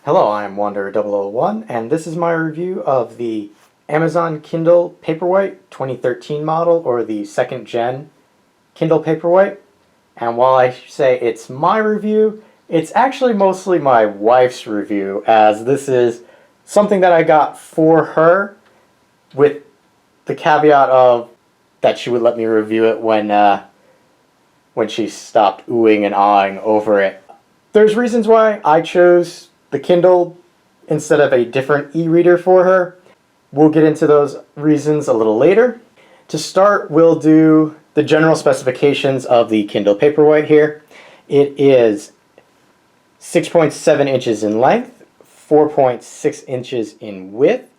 Hello, I'm Wander001, and this is my review of the Amazon Kindle Paperwhite 2013 model, or the second gen Kindle Paperwhite. And while I say it's my review, it's actually mostly my wife's review, as this is something that I got for her, with the caveat of that she would let me review it when she stopped oohing and aahing over it. There's reasons why I chose the Kindle instead of a different e-reader for her. We'll get into those reasons a little later. To start, we'll do the general specifications of the Kindle Paperwhite here. It is 6.7 inches in length, 4.6 inches in width,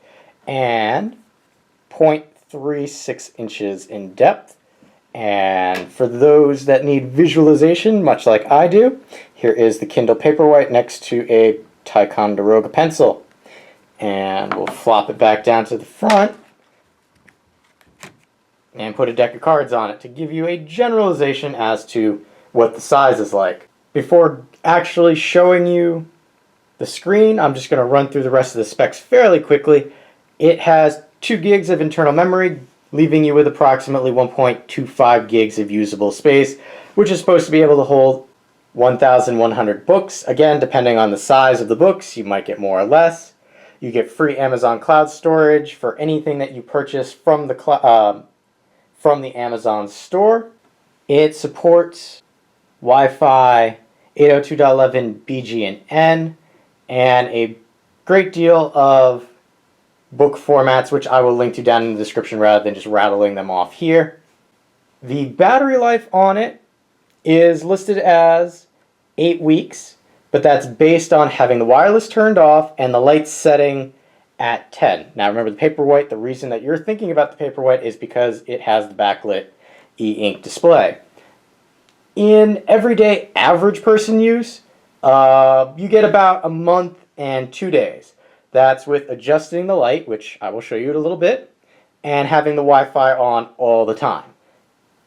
and 0.36 inches in depth. And for those that need visualization, much like I do, here is the Kindle Paperwhite next to a Ticonderoga pencil. And we'll flop it back down to the front and put a deck of cards on it to give you a generalization as to what the size is like. Before actually showing you the screen, I'm just going to run through the rest of the specs fairly quickly. It has 2 gigs of internal memory, leaving you with approximately 1.25 gigs of usable space, which is supposed to be able to hold 1,100 books. Again, depending on the size of the books, you might get more or less. You get free Amazon cloud storage for anything that you purchase from the Amazon store. It supports Wi-Fi 802.11 BG and N, and a great deal of book formats, which I will link to down in the description rather than just rattling them off here. The battery life on it is listed as 8 weeks, but that's based on having the wireless turned off and the lights setting at 10. Now remember, the Paperwhite, the reason that you're thinking about the Paperwhite is because it has the backlit e-ink display. In everyday average person use, you get about a month and 2 days. That's with adjusting the light, which I will show you in a little bit, and having the Wi-Fi on all the time.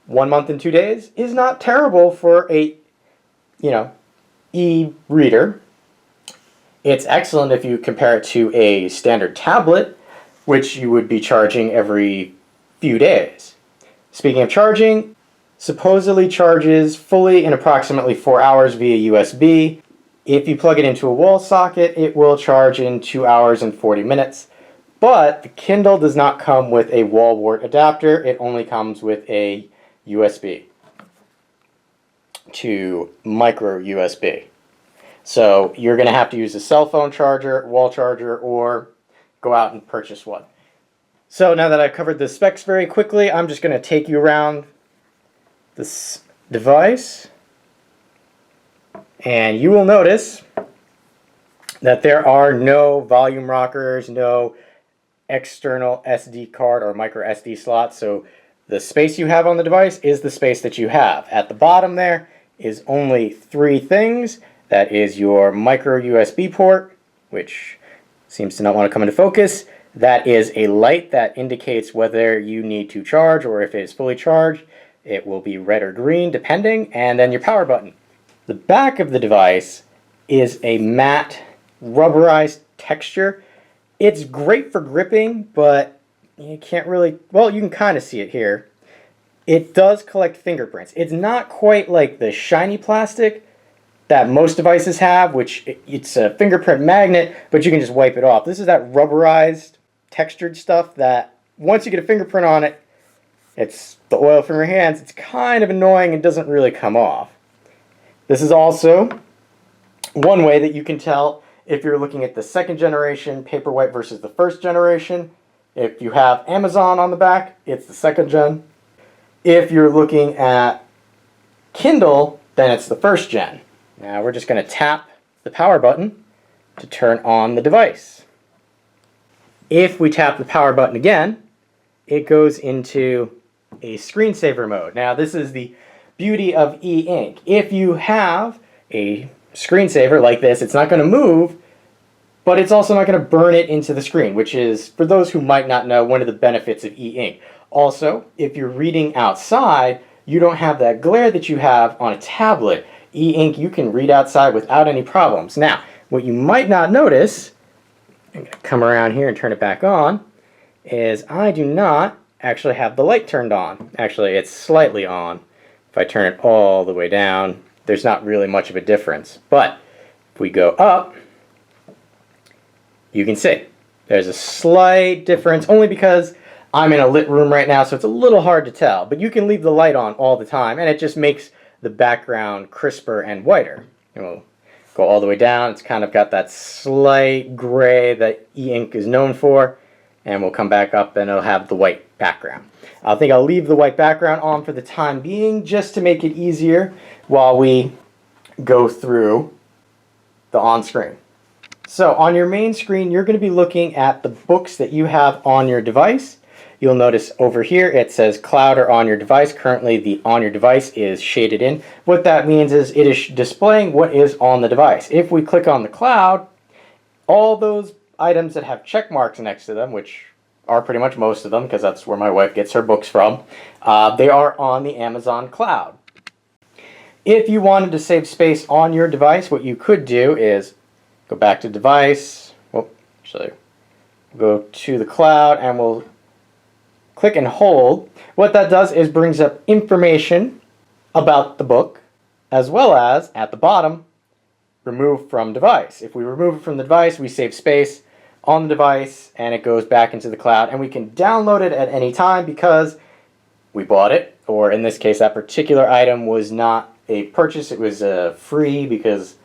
1 month and 2 days is not terrible for a, e-reader. It's excellent if you compare it to a standard tablet, which you would be charging every few days. Speaking of charging, supposedly charges fully in approximately 4 hours via USB. If you plug it into a wall socket, it will charge in 2 hours and 40 minutes. But the Kindle does not come with a wall wart adapter. It only comes with a USB to micro USB. So you're going to have to use a cell phone charger, wall charger, or go out and purchase one. So now that I've covered the specs very quickly, I'm just going to take you around this device. And you will notice that there are no volume rockers, no external SD card or micro SD slot. So the space you have on the device is the space that you have. At the bottom there is only 3 things. That is your micro USB port, which seems to not want to come into focus. That is a light that indicates whether you need to charge, or if it is fully charged, it will be red or green depending. And then your power button. The back of the device is a matte rubberized texture. It's great for gripping, but you can't really, well, you can kind of see it here. It does collect fingerprints. It's not quite like the shiny plastic that most devices have, which it's a fingerprint magnet, but you can just wipe it off. This is that rubberized, textured stuff that once you get a fingerprint on it, it's the oil from your hands. It's kind of annoying and doesn't really come off. This is also one way that you can tell if you're looking at the second generation Paperwhite versus the first generation. If you have Amazon on the back, it's the second gen. If you're looking at Kindle, then it's the first gen. Now we're just going to tap the power button to turn on the device. If we tap the power button again, it goes into a screensaver mode. Now this is the beauty of e-ink. If you have a screensaver like this, it's not going to move, but it's also not going to burn it into the screen, which is, for those who might not know, one of the benefits of e-ink. Also, if you're reading outside, you don't have that glare that you have on a tablet. E-ink, you can read outside without any problems. Now, What you might not notice, I'm going to come around here and turn it back on, is I do not actually have the light turned on. Actually, it's slightly on. If I turn it all the way down, there's not really much of a difference. But if we go up, you can see there's a slight difference, only because I'm in a lit room right now, so it's a little hard to tell. But you can leave the light on all the time, and it just makes the background crisper and whiter. And we'll go all the way down. It's kind of got that slight gray that e-ink is known for. And we'll come back up and it'll have the white background. I think I'll leave the white background on for the time being just to make it easier while we go through the on-screen. So on your main screen, you're going to be looking at the books that you have on your device. You'll notice over here it says cloud or on your device. Currently the on your device is shaded in. What that means is it is displaying what is on the device. If we click on the cloud, all those items that have check marks next to them, which are pretty much most of them because that's where my wife gets her books from, they are on the Amazon cloud. If you wanted to save space on your device, what you could do is go back to device, actually go to the cloud, and we'll click and hold. What that does is brings up information about the book, as well as at the bottom, remove from device. If we remove it from the device, we save space on the device and it goes back into the cloud, and we can download it at any time because we bought it, or in this case that particular item was not a purchase, it was free because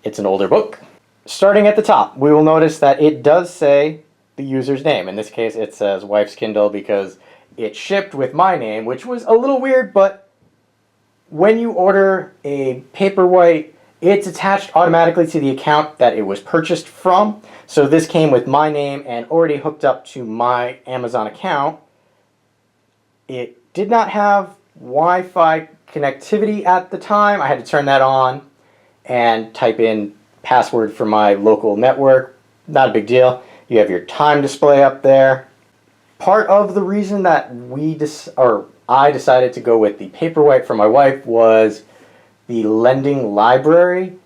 it's an older book. Starting at the top, we will notice that it does say the user's name. In this case it says Wife's Kindle because it shipped with my name, which was a little weird, but when you order a Paperwhite, it's attached automatically to the account that it was purchased from. So this came with my name and already hooked up to my Amazon account. It did not have Wi-Fi connectivity at the time. I had to turn that on and type in password for my local network. Not a big deal. You have your time display up there. Part of the reason that I decided to go with the Paperwhite for my wife was the lending library.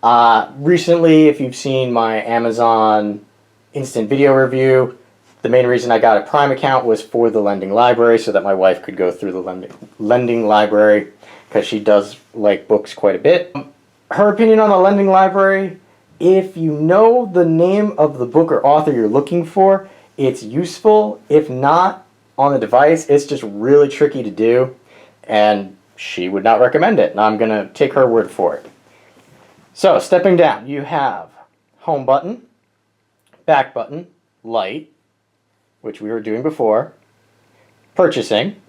Recently, if you've seen my Amazon instant video review, the main reason I got a Prime account was for the lending library so that my wife could go through the lending library because she does like books quite a bit. Her opinion on the lending library, if you know the name of the book or author you're looking for, it's useful. If not, on the device, it's just really tricky to do, and she would not recommend it, and I'm going to take her word for it. So, stepping down, you have home button, back button, light, which we were doing before, purchasing,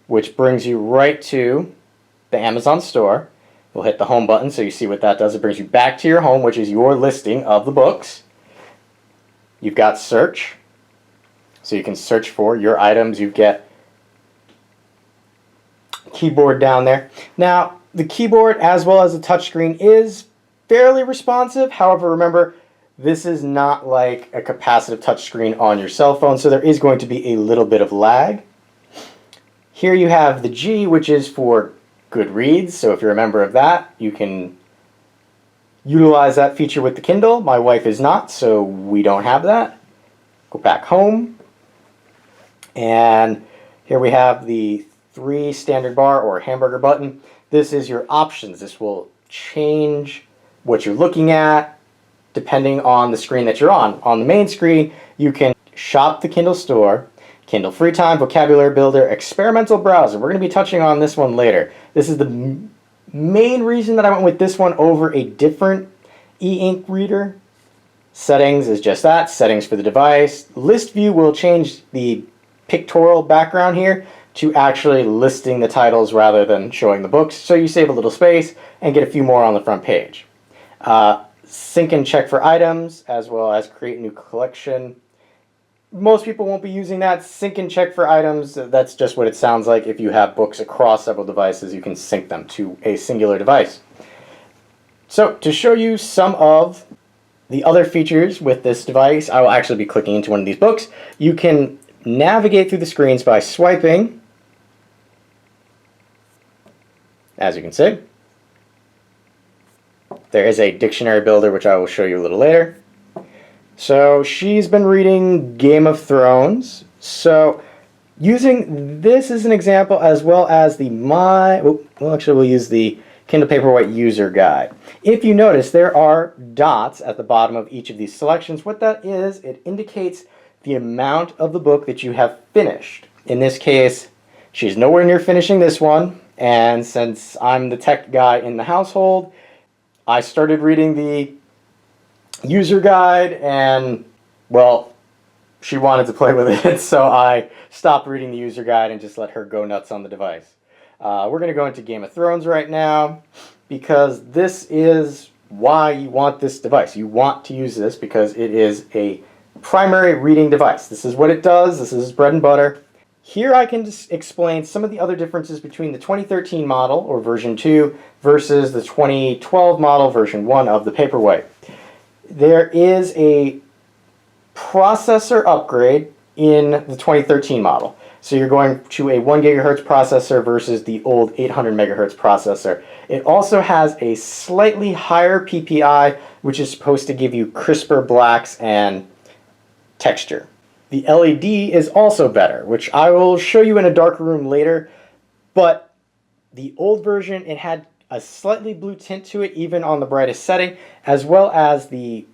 which brings you right to the Amazon store. We'll hit the home button so you see what that does. It brings you back to your home, which is your listing of the books. You've got search, so you can search for your items. You get keyboard down there. Now, the keyboard as well as the touchscreen is fairly responsive. However, remember, this is not like a capacitive touchscreen on your cell phone, so there is going to be a little bit of lag. Here you have the G, which is for good reads, so if you're a member of that, you can utilize that feature with the Kindle. My wife is not, so we don't have that. Go back home, and here we have the 3 standard bar or hamburger button. This is your options. This will change what you're looking at depending on the screen that you're on. On the main screen, you can shop the Kindle store, Kindle Free Time, Vocabulary Builder, Experimental Browser. We're going to be touching on this one later. This is the main reason that I went with this one over a different e-ink reader. Settings is just that, settings for the device. List view will change the pictorial background here to actually listing the titles rather than showing the books, so you save a little space and get a few more on the front page. Sync and check for items, as well as create new collection. Most people won't be using that. Sync and check for items, that's just what it sounds like. If you have books across several devices, you can sync them to a singular device. So, to show you some of the other features with this device, I will actually be clicking into one of these books. You can navigate through the screens by swiping, as you can see. There is a dictionary builder, which I will show you a little later. So she's been reading Game of Thrones. So using this as an example, as well as we'll use the Kindle Paperwhite user guide. If you notice, there are dots at the bottom of each of these selections. What that is, it indicates the amount of the book that you have finished. In this case, she's nowhere near finishing this one, and since I'm the tech guy in the household, I started reading the user guide, and, well, she wanted to play with it, so I stopped reading the user guide and just let her go nuts on the device. We're going to go into Game of Thrones right now, because this is why you want this device. You want to use this because it is a primary reading device. This is what it does. This is bread and butter. Here I can just explain some of the other differences between the 2013 model, or version 2, versus the 2012 model, version 1 of the Paperwhite. There is a processor upgrade in the 2013 model. So you're going to a 1 gigahertz processor versus the old 800 megahertz processor. It also has a slightly higher PPI, which is supposed to give you crisper blacks and texture. The LED is also better, which I will show you in a darker room later, but the old version, it had a slightly blue tint to it, even on the brightest setting, as well as the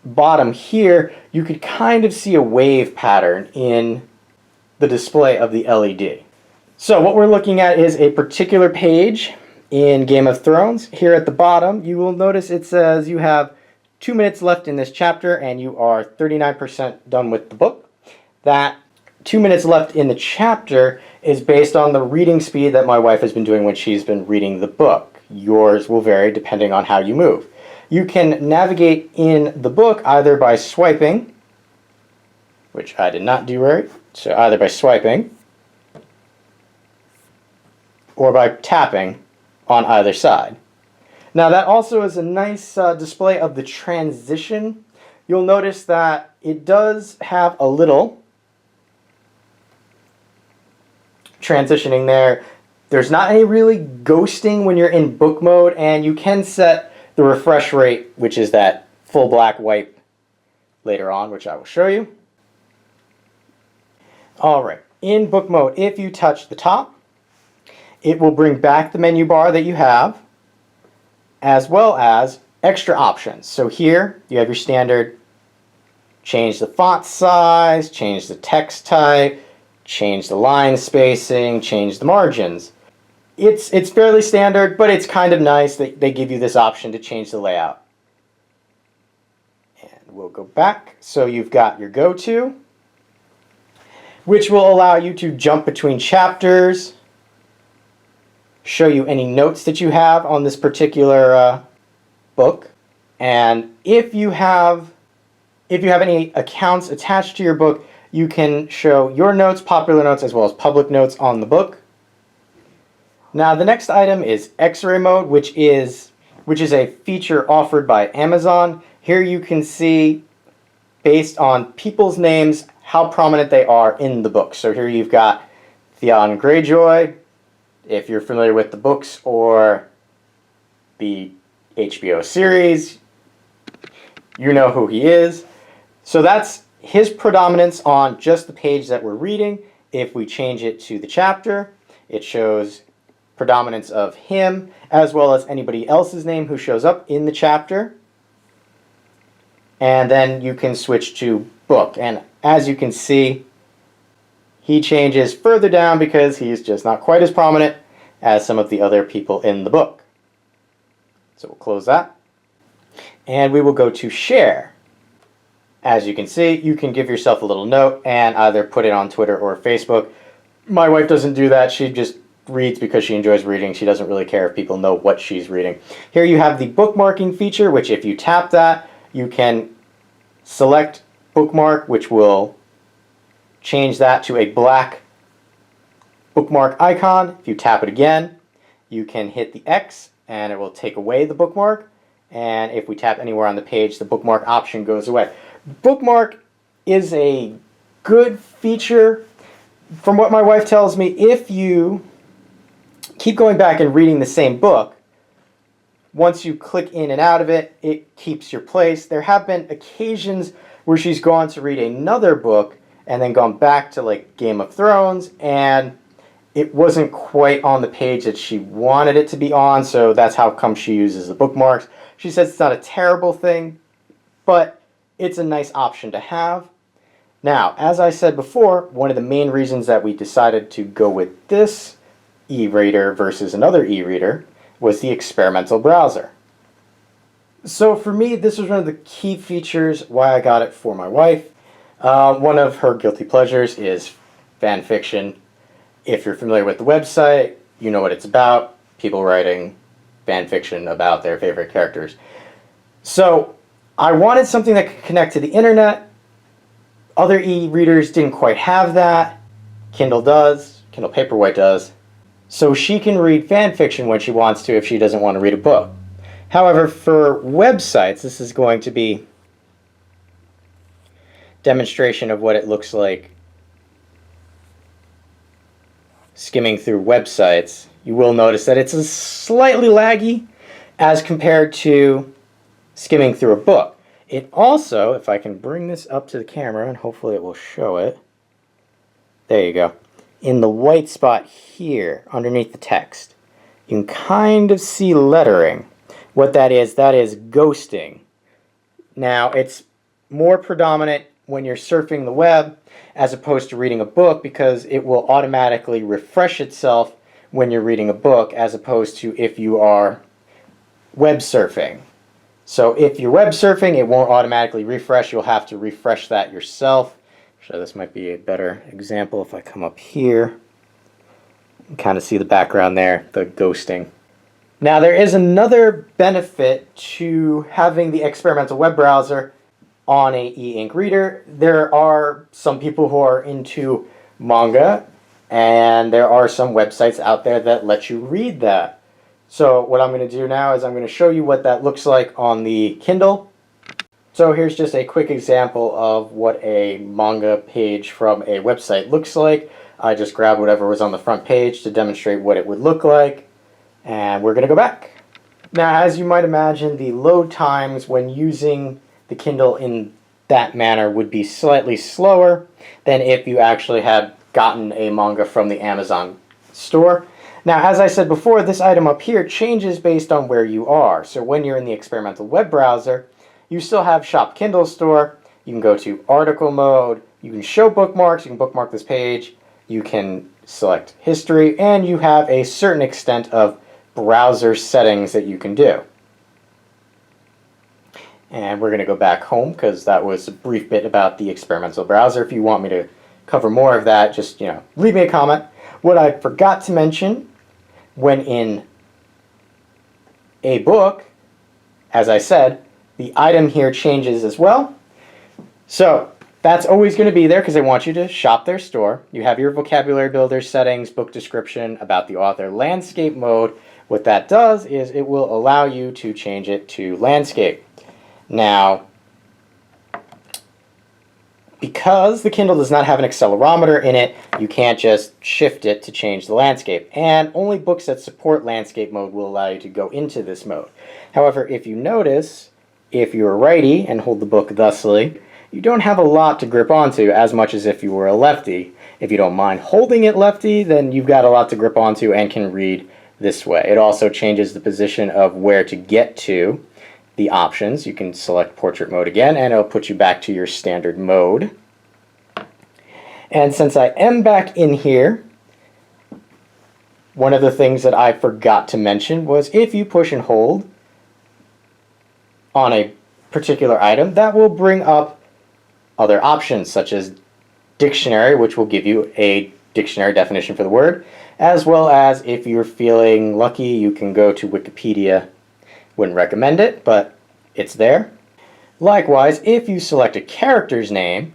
bottom here, you could kind of see a wave pattern in the display of the LED. So what we're looking at is a particular page in Game of Thrones. Here at the bottom, you will notice it says you have 2 minutes left in this chapter and you are 39% done with the book. That 2 minutes left in the chapter is based on the reading speed that my wife has been doing when she's been reading the book. Yours will vary depending on how you move. You can navigate in the book either by swiping, which I did not do right, so either by swiping or by tapping on either side. Now that also is a nice display of the transition. You'll notice that it does have a little transitioning there. There's not any really ghosting when you're in book mode, and you can set the refresh rate, which is that full black wipe later on, which I will show you. Alright, in book mode, if you touch the top, it will bring back the menu bar that you have, as well as extra options. So here you have your standard change the font size, change the text type, change the line spacing, change the margins. It's fairly standard, but it's kind of nice that they give you this option to change the layout. And we'll go back. So you've got your go-to, which will allow you to jump between chapters, show you any notes that you have on this particular book, and if you have any accounts attached to your book, you can show your notes, popular notes, as well as public notes on the book. Now the next item is X-ray mode, which is a feature offered by Amazon. Here you can see, based on people's names, how prominent they are in the book. So here you've got Theon Greyjoy. If you're familiar with the books or the HBO series, you know who he is. So that's his predominance on just the page that we're reading. If we change it to the chapter, it shows predominance of him, as well as anybody else's name who shows up in the chapter. And then you can switch to book. And as you can see, he changes further down because he's just not quite as prominent as some of the other people in the book. So we'll close that. And we will go to share. As you can see, you can give yourself a little note and either put it on Twitter or Facebook. My wife doesn't do that. She just reads because she enjoys reading. She doesn't really care if people know what she's reading. Here you have the bookmarking feature, which if you tap that, you can select bookmark, which will change that to a black bookmark icon. If you tap it again, you can hit the X and it will take away the bookmark. And if we tap anywhere on the page, the bookmark option goes away. Bookmark is a good feature. From what my wife tells me, if you keep going back and reading the same book, once you click in and out of it, it keeps your place. There have been occasions where she's gone to read another book and then gone back to like Game of Thrones, and it wasn't quite on the page that she wanted it to be on, so that's how come she uses the bookmarks. She says it's not a terrible thing, but it's a nice option to have. Now, as I said before, one of the main reasons that we decided to go with this e-reader versus another e-reader was the experimental browser. So for me, this was one of the key features why I got it for my wife. One of her guilty pleasures is fan fiction. If you're familiar with the website, you know what it's about. People writing fan fiction about their favorite characters. So I wanted something that could connect to the internet. Other e-readers didn't quite have that. Kindle does. Kindle Paperwhite does. So she can read fan fiction when she wants to if she doesn't want to read a book. However, for websites, this is going to be a demonstration of what it looks like skimming through websites. You will notice that it's slightly laggy as compared to skimming through a book. It also, if I can bring this up to the camera, and hopefully it will show it. There you go. In the white spot here, underneath the text, you can kind of see lettering. What that is ghosting. Now, it's more predominant when you're surfing the web as opposed to reading a book, because it will automatically refresh itself when you're reading a book as opposed to if you are web surfing. So if you're web surfing, it won't automatically refresh. You'll have to refresh that yourself. So this might be a better example if I come up here. You can kind of see the background there, the ghosting. Now there is another benefit to having the experimental web browser on a e-ink reader. There are some people who are into manga, and there are some websites out there that let you read that. So what I'm going to do now is I'm going to show you what that looks like on the Kindle. So here's just a quick example of what a manga page from a website looks like. I just grabbed whatever was on the front page to demonstrate what it would look like, and we're going to go back. Now, as you might imagine, the load times when using the Kindle in that manner would be slightly slower than if you actually had gotten a manga from the Amazon store. Now, as I said before, this item up here changes based on where you are. So when you're in the experimental web browser, you still have Shop Kindle Store. You can go to article mode. You can show bookmarks. You can bookmark this page. You can select history, and you have a certain extent of browser settings that you can do. And we're going to go back home because that was a brief bit about the experimental browser. If you want me to cover more of that, just leave me a comment. What I forgot to mention, when in a book, as I said, the item here changes as well. So that's always going to be there because they want you to shop their store. You have your vocabulary builder settings, book description, about the author, landscape mode. What that does is it will allow you to change it to landscape. Now, because the Kindle does not have an accelerometer in it, you can't just shift it to change the landscape. And only books that support landscape mode will allow you to go into this mode. However, if you notice, if you're a righty and hold the book thusly, you don't have a lot to grip onto as much as if you were a lefty. If you don't mind holding it lefty, then you've got a lot to grip onto and can read this way. It also changes the position of where to get to the options. You can select portrait mode again, and it'll put you back to your standard mode. And since I am back in here, one of the things that I forgot to mention was if you push and hold on a particular item, that will bring up other options such as dictionary, which will give you a dictionary definition for the word, as well as if you're feeling lucky, you can go to Wikipedia. Wouldn't recommend it, but it's there. Likewise, if you select a character's name,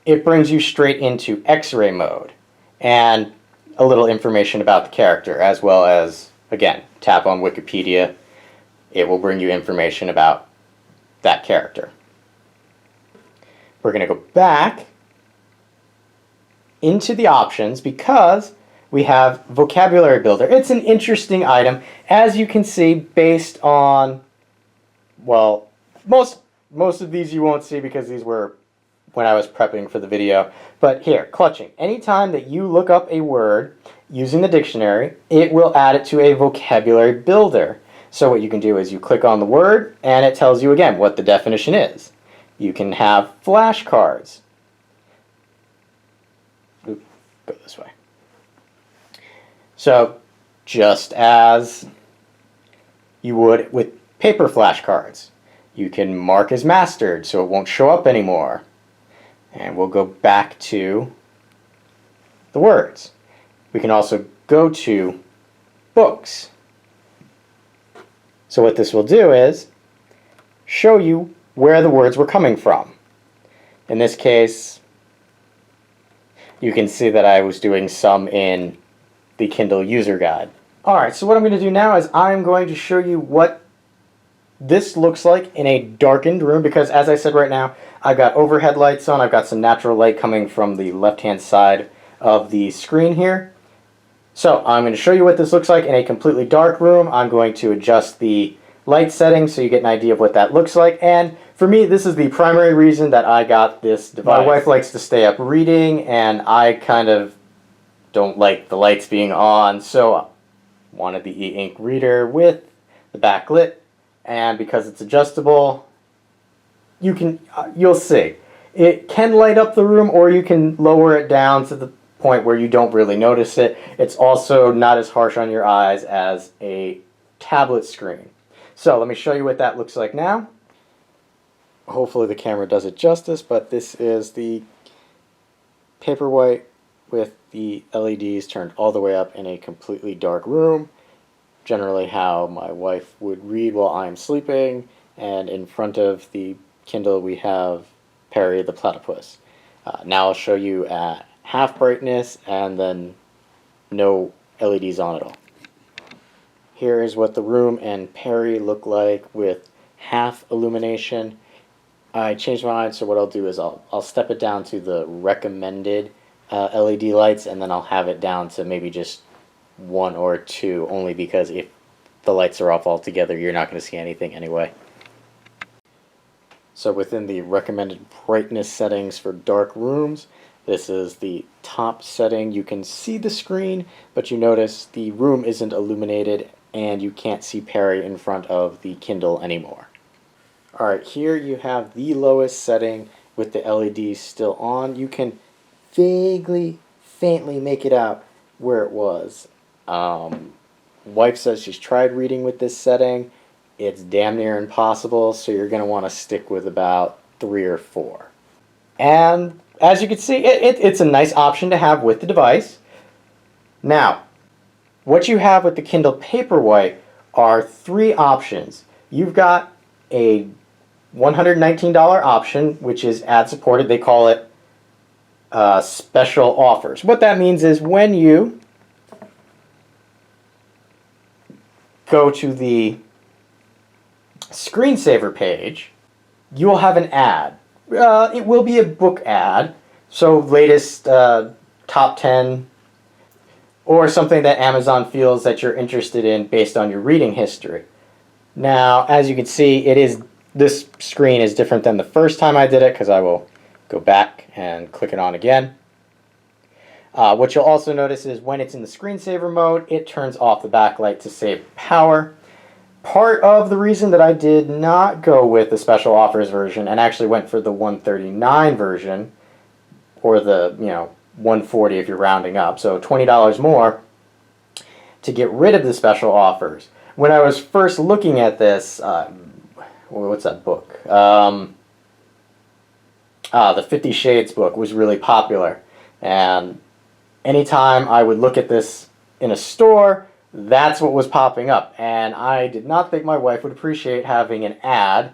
it brings you straight into X-ray mode and a little information about the character, as well as, again, tap on Wikipedia. It will bring you information about that character. We're going to go back into the options because we have vocabulary builder. It's an interesting item, as you can see, based on, well, most of these you won't see because these were when I was prepping for the video. But here, clutching. Anytime that you look up a word using the dictionary, it will add it to a vocabulary builder. So what you can do is you click on the word and it tells you again what the definition is. You can have flashcards. Oop, go this way. So just as you would with paper flashcards, you can mark as mastered so it won't show up anymore. And we'll go back to the words. We can also go to books. So what this will do is show you where the words were coming from. In this case, you can see that I was doing some in the Kindle user guide. Alright, so what I'm going to do now is I'm going to show you what this looks like in a darkened room, because as I said right now, I've got overhead lights on. I've got some natural light coming from the left-hand side of the screen here. So I'm going to show you what this looks like in a completely dark room. I'm going to adjust the light settings so you get an idea of what that looks like. And for me, this is the primary reason that I got this device. My wife likes to stay up reading, and I kind of don't like the lights being on, so I wanted the e-ink reader with the backlit. And because it's adjustable, you'll see. It can light up the room, or you can lower it down to the point where you don't really notice it. It's also not as harsh on your eyes as a tablet screen. So let me show you what that looks like now. Hopefully the camera does it justice, but this is the Paperwhite with the LEDs turned all the way up in a completely dark room. Generally how my wife would read while I'm sleeping, and in front of the Kindle we have Perry the platypus. Now I'll show you at half brightness and then no LEDs on at all. Here is what the room and Perry look like with half illumination. I changed my mind, so what I'll do is I'll step it down to the recommended LED lights, and then I'll have it down to maybe just 1 or 2, only because if the lights are off altogether, you're not going to see anything anyway. So within the recommended brightness settings for dark rooms, this is the top setting. You can see the screen, but you notice the room isn't illuminated and you can't see Perry in front of the Kindle anymore. Alright, here you have the lowest setting with the LEDs still on. You can vaguely, faintly make it out where it was. Wife says she's tried reading with this setting. It's damn near impossible, so you're going to want to stick with about 3 or 4. And as you can see, it's a nice option to have with the device. Now, what you have with the Kindle Paperwhite are 3 options. You've got a $119 option, which is ad-supported. They call it special offers. What that means is when you go to the screensaver page, you will have an ad. It will be a book ad, so latest top 10, or something that Amazon feels that you're interested in based on your reading history. Now, as you can see, this screen is different than the first time I did it, because I will go back and click it on again. What you'll also notice is when it's in the screensaver mode, it turns off the backlight to save power. Part of the reason that I did not go with the special offers version and actually went for the $139 version, or the $140 if you're rounding up, so $20 more, to get rid of the special offers. When I was first looking at this, what's that book? The 50 Shades book was really popular, and anytime I would look at this in a store, that's what was popping up, and I did not think my wife would appreciate having an ad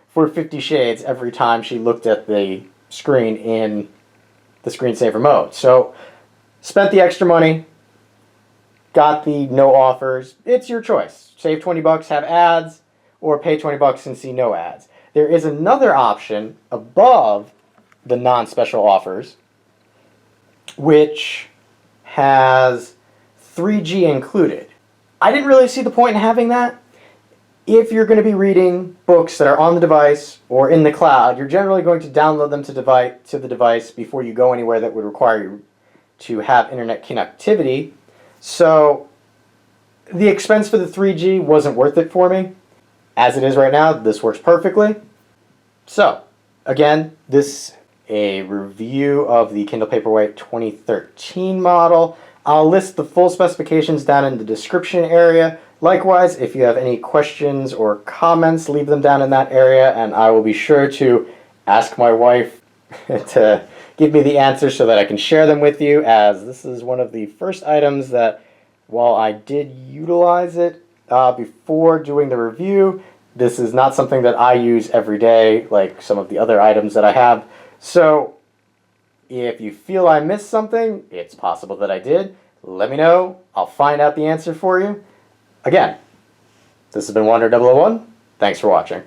for 50 Shades every time she looked at the screen in the screensaver mode. So, spent the extra money, got the no offers. It's your choice. Save 20 bucks, have ads, or pay 20 bucks and see no ads. There is another option above the non-special offers, which has 3G included. I didn't really see the point in having that. If you're going to be reading books that are on the device or in the cloud, you're generally going to download them to the device before you go anywhere that would require you to have internet connectivity. So the expense for the 3G wasn't worth it for me. As it is right now, this works perfectly. So, again, this is a review of the Kindle Paperwhite 2013 model. I'll list the full specifications down in the description area. Likewise, if you have any questions or comments, leave them down in that area, and I will be sure to ask my wife to give me the answers so that I can share them with you, as this is one of the first items that, while I did utilize it before doing the review, this is not something that I use every day like some of the other items that I have. So if you feel I missed something, it's possible that I did. Let me know. I'll find out the answer for you. Again, this has been Wander001. Thanks for watching.